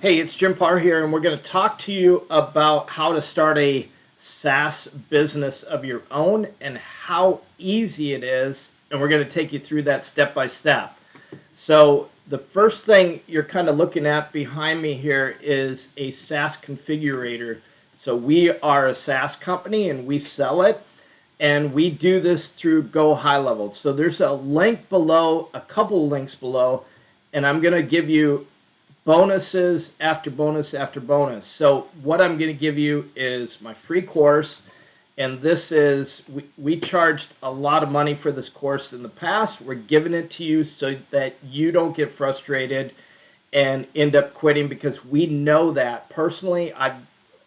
Hey, it's Jim Parr here, and we're going to talk to you about how to start a SaaS business of your own and how easy it is. And we're going to take you through that step by step. So the first thing you're kind of looking at behind me here is a SaaS configurator. So we are a SaaS company and we sell it. And we do this through GoHighLevel. So there's a link below, a couple links below, and I'm going to give you bonuses after bonus after bonus. So what I'm going to give you is my free course, and this is, we charged a lot of money for this course in the past. We're giving it to you so that you don't get frustrated and end up quitting, because we know that. Personally, I've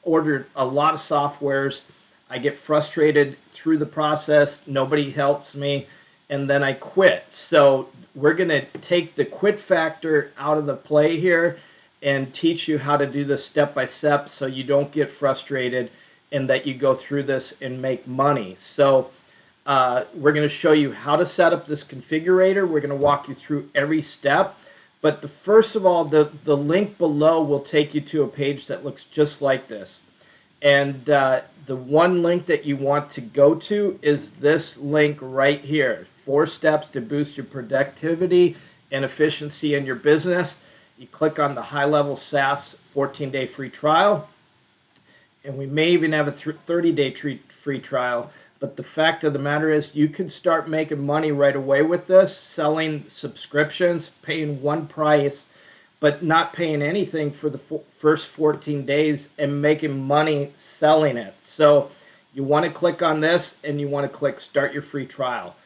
ordered a lot of softwares. I get frustrated through the process. Nobody helps me, and then I quit. So we're going to take the quit factor out of the play here and teach you how to do this step by step so you don't get frustrated and that you go through this and make money. So we're going to show you how to set up this configurator. We're going to walk you through every step. But first of all, the link below will take you to a page that looks just like this. And the one link that you want to go to is this link right here. 4 steps to boost your productivity and efficiency in your business. You click on the high-level SaaS 14-day free trial. And we may even have a 30-day free trial. But the fact of the matter is you can start making money right away with this, selling subscriptions, paying one price, but not paying anything for the first 14 days and making money selling it. So you want to click on this and you want to click start your free trial.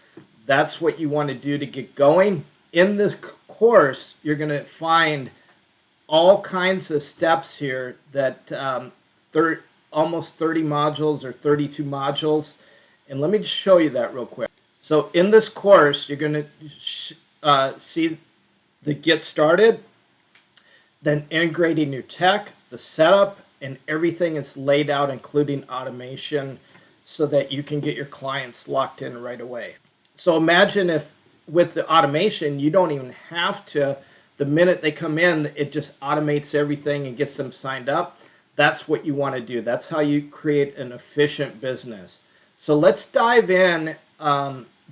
That's what you want to do to get going. In this course, you're going to find all kinds of steps here that almost 30 modules or 32 modules. And let me just show you that real quick. So in this course, you're going to see the get started, then integrating your tech, the setup, and everything is laid out, including automation, so that you can get your clients locked in right away. So imagine if with the automation, you don't even have to, the minute they come in, it just automates everything and gets them signed up. That's what you want to do. That's how you create an efficient business. So let's dive in.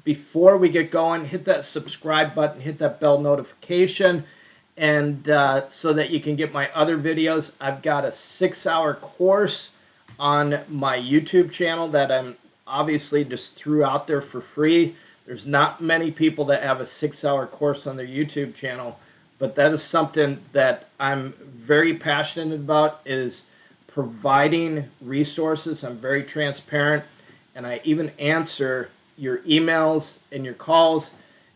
Before we get going, hit that subscribe button, hit that bell notification, and so that you can get my other videos. I've got a 6-hour course on my YouTube channel that I'm obviously just threw out there for free. There's not many people that have a 6-hour course on their YouTube channel, but that is something that I'm very passionate about, is providing resources. I'm very transparent, and I even answer your emails and your calls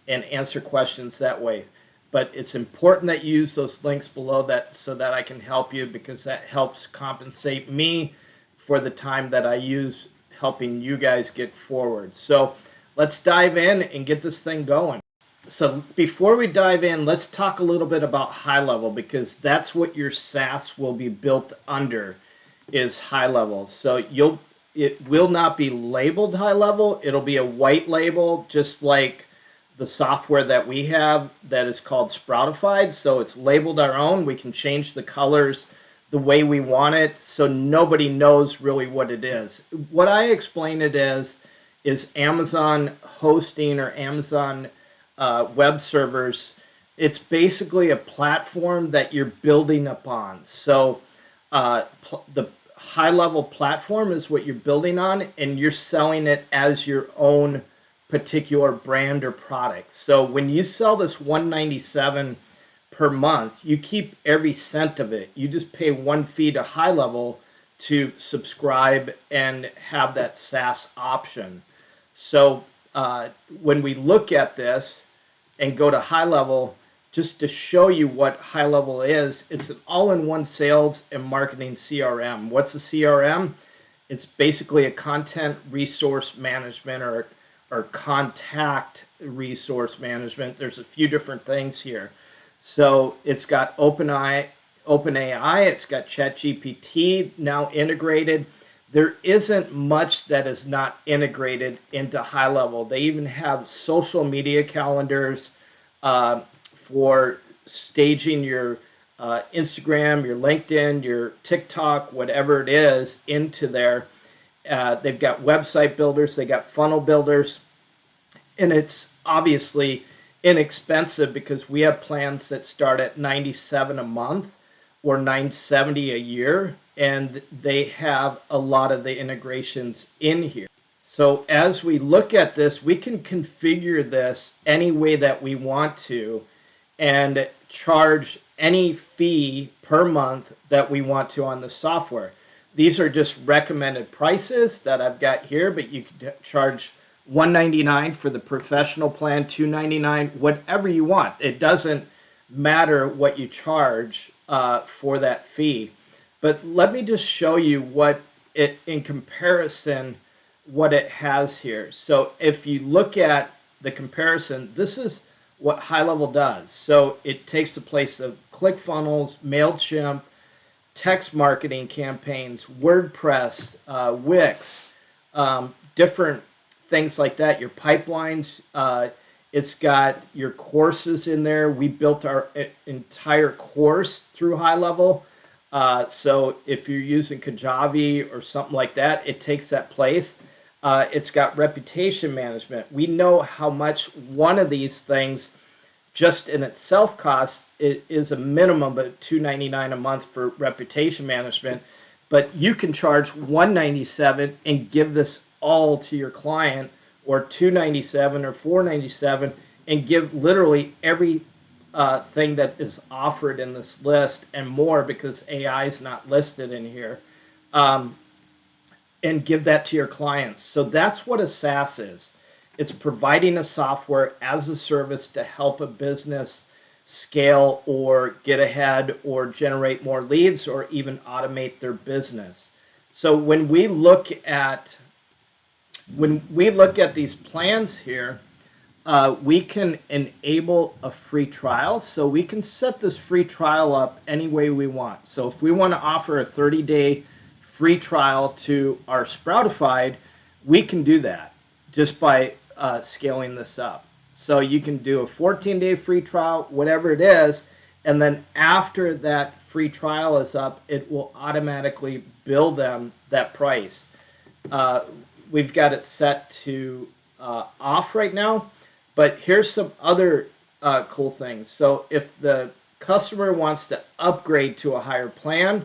and answer questions that way. But it's important that you use those links below that so that I can help you, because that helps compensate me for the time that I use helping you guys get forward. So let's dive in and get this thing going. So before we dive in, let's talk a little bit about high-level, because that's what your SaaS will be built under, is high-level. So it will not be labeled high-level. It'll be a white label, just like the software that we have that is called Sproutify. So it's labeled our own. We can change the colors the way we want it, so nobody knows really what it is. What I explain it as is Amazon hosting or Amazon web servers. It's basically a platform that you're building upon. So the high-level platform is what you're building on, and you're selling it as your own particular brand or product. So when you sell this $197 per month, you keep every cent of it. You just pay one fee to high-level to subscribe and have that SaaS option. So when we look at this and go to high-level, just to show you what high-level is, it's an all-in-one sales and marketing CRM. What's a CRM? It's basically a content resource management or contact resource management. There's a few different things here. So it's got OpenAI, it's got ChatGPT now integrated. There isn't much that is not integrated into high-level. They even have social media calendars for staging your Instagram, your LinkedIn, your TikTok, whatever it is, into there. They've got website builders, they got funnel builders, and it's obviously inexpensive because we have plans that start at $97 a month or $970 a year, and they have a lot of the integrations in here. So as we look at this, we can configure this any way that we want to and charge any fee per month that we want to on the software. These are just recommended prices that I've got here, but you can charge $199 for the professional plan, $299, whatever you want. It doesn't matter what you charge for that fee. But let me just show you what it, in comparison, what it has here. So if you look at the comparison, this is what HighLevel does. So it takes the place of ClickFunnels, MailChimp, text marketing campaigns, WordPress, Wix, different things like that, your pipelines. It's got your courses in there. We built our entire course through HighLevel. So if you're using Kajabi or something like that, it takes that place. It's got reputation management. We know how much one of these things just in itself costs. It is a minimum of $299 a month for reputation management, but you can charge $197 and give this all to your client, or $297 or $497, and give literally every thing that is offered in this list and more, because AI is not listed in here, and give that to your clients. So that's what a SaaS is. It's providing a software as a service to help a business scale or get ahead or generate more leads or even automate their business. So when we look at these plans here, we can enable a free trial. So we can set this free trial up any way we want. So if we want to offer a 30-day free trial to our Sproutify, we can do that just by scaling this up. So you can do a 14-day free trial, whatever it is, and then after that free trial is up, it will automatically bill them that price. We've got it set to off right now, but here's some other cool things. So if the customer wants to upgrade to a higher plan,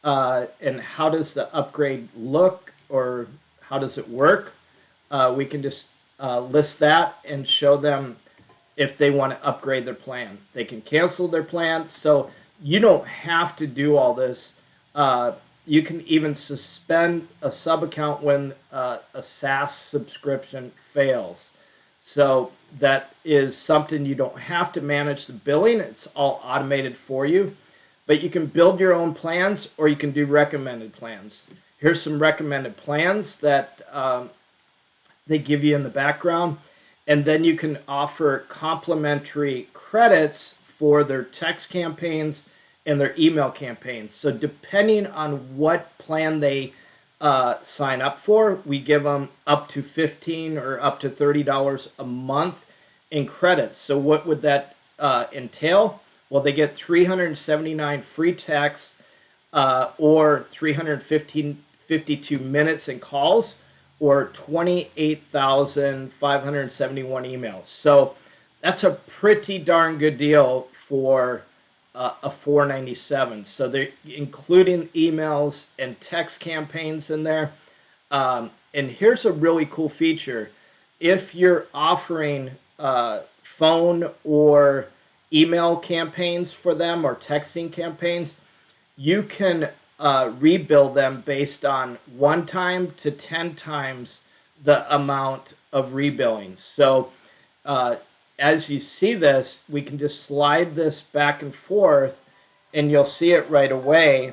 and how does the upgrade look, or how does it work, we can just list that and show them if they want to upgrade their plan. They can cancel their plan, so you don't have to do all this. You can even suspend a sub account when a SaaS subscription fails. So that is something you don't have to manage the billing. It's all automated for you. But you can build your own plans, or you can do recommended plans. Here's some recommended plans that they give you in the background. And then you can offer complimentary credits for their text campaigns and their email campaigns. So depending on what plan they sign up for, we give them up to $15 or up to $30 a month in credits. So what would that entail? Well, they get 379 free texts or 352 minutes in calls, or 28,571 emails. So that's a pretty darn good deal for a $497. So they're including emails and text campaigns in there. And here's a really cool feature. If you're offering phone or email campaigns for them, or texting campaigns, you can rebuild them based on 1 time to 10 times the amount of rebilling. So as you see this, we can just slide this back and forth, and you'll see it right away.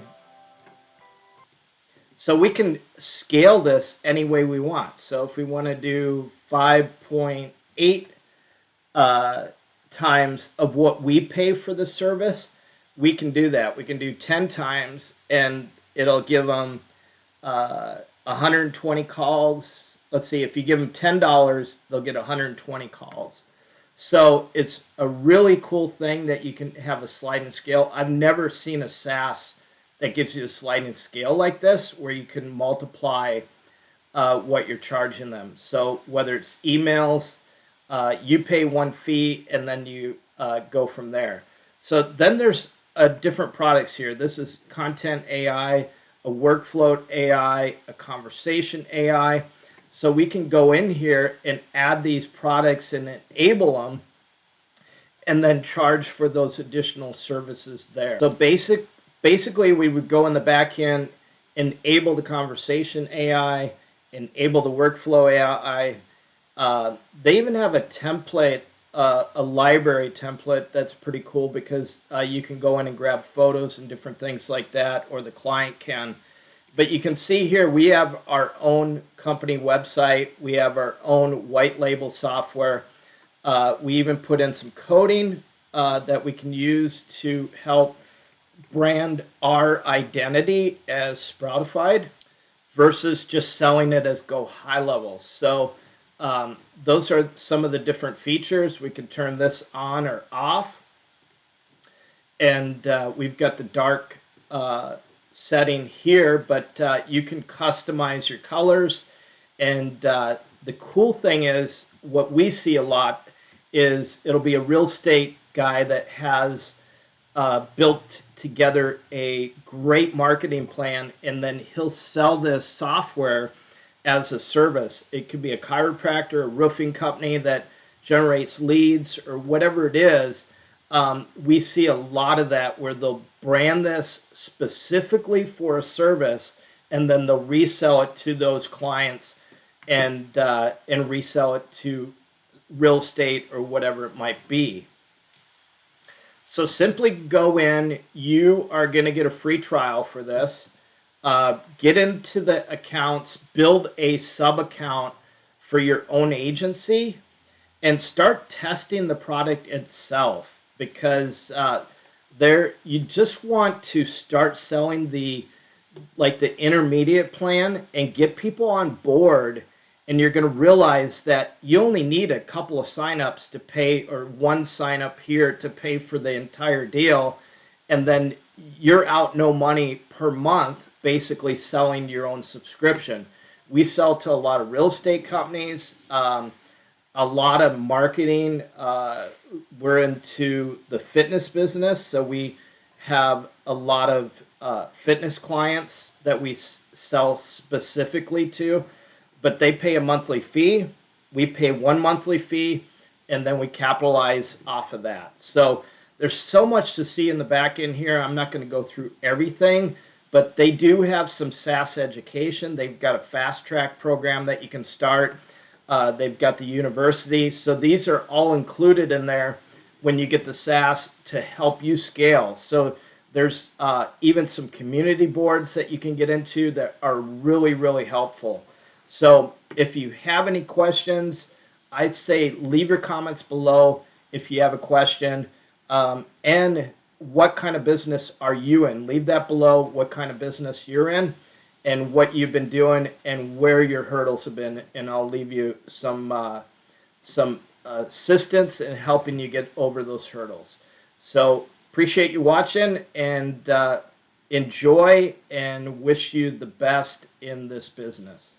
So we can scale this any way we want. So if we want to do 5.8 times of what we pay for the service, we can do that. We can do 10 times, and it'll give them 120 calls. Let's see, if you give them $10, they'll get 120 calls. So it's a really cool thing that you can have a sliding scale. I've never seen a SaaS that gives you a sliding scale like this, where you can multiply what you're charging them. So whether it's emails, you pay one fee and then you go from there. So then there's different products here. This is content AI, a workflow AI, a conversation AI. So we can go in here and add these products and enable them and then charge for those additional services there. So basically we would go in the back end, enable the conversation AI, enable the workflow AI. They even have a template, a library template that's pretty cool, because you can go in and grab photos and different things like that, or the client can. But you can see here we have our own company website. We have our own white label software. We even put in some coding that we can use to help brand our identity as Sproutify versus just selling it as GoHighLevel. So those are some of the different features. We can turn this on or off. And we've got the dark setting here, but you can customize your colors. And the cool thing is, what we see a lot is it'll be a real estate guy that has built together a great marketing plan, and then he'll sell this software as a service. It could be a chiropractor, a roofing company that generates leads, or whatever it is. We see a lot of that, where they'll brand this specifically for a service, and then they'll resell it to those clients and resell it to real estate or whatever it might be. So simply go in. You are going to get a free trial for this. Get into the accounts, build a sub account for your own agency, and start testing the product itself, because you just want to start selling the intermediate plan and get people on board. And you're going to realize that you only need a couple of signups to pay, or one sign up here to pay for the entire deal. And then you're out no money per month, basically selling your own subscription. We sell to a lot of real estate companies, a lot of marketing. We're into the fitness business, so we have a lot of fitness clients that we sell specifically to. But they pay a monthly fee. We pay one monthly fee, and then we capitalize off of that. So there's so much to see in the back end here. I'm not going to go through everything, but they do have some SaaS education. They've got a fast track program that you can start. They've got the university. So these are all included in there when you get the SaaS to help you scale. So there's even some community boards that you can get into that are really, really helpful. So if you have any questions, I'd say leave your comments below if you have a question. And what kind of business are you in? Leave that below, what kind of business you're in and what you've been doing and where your hurdles have been. And I'll leave you some assistance in helping you get over those hurdles. So appreciate you watching, and enjoy, and wish you the best in this business.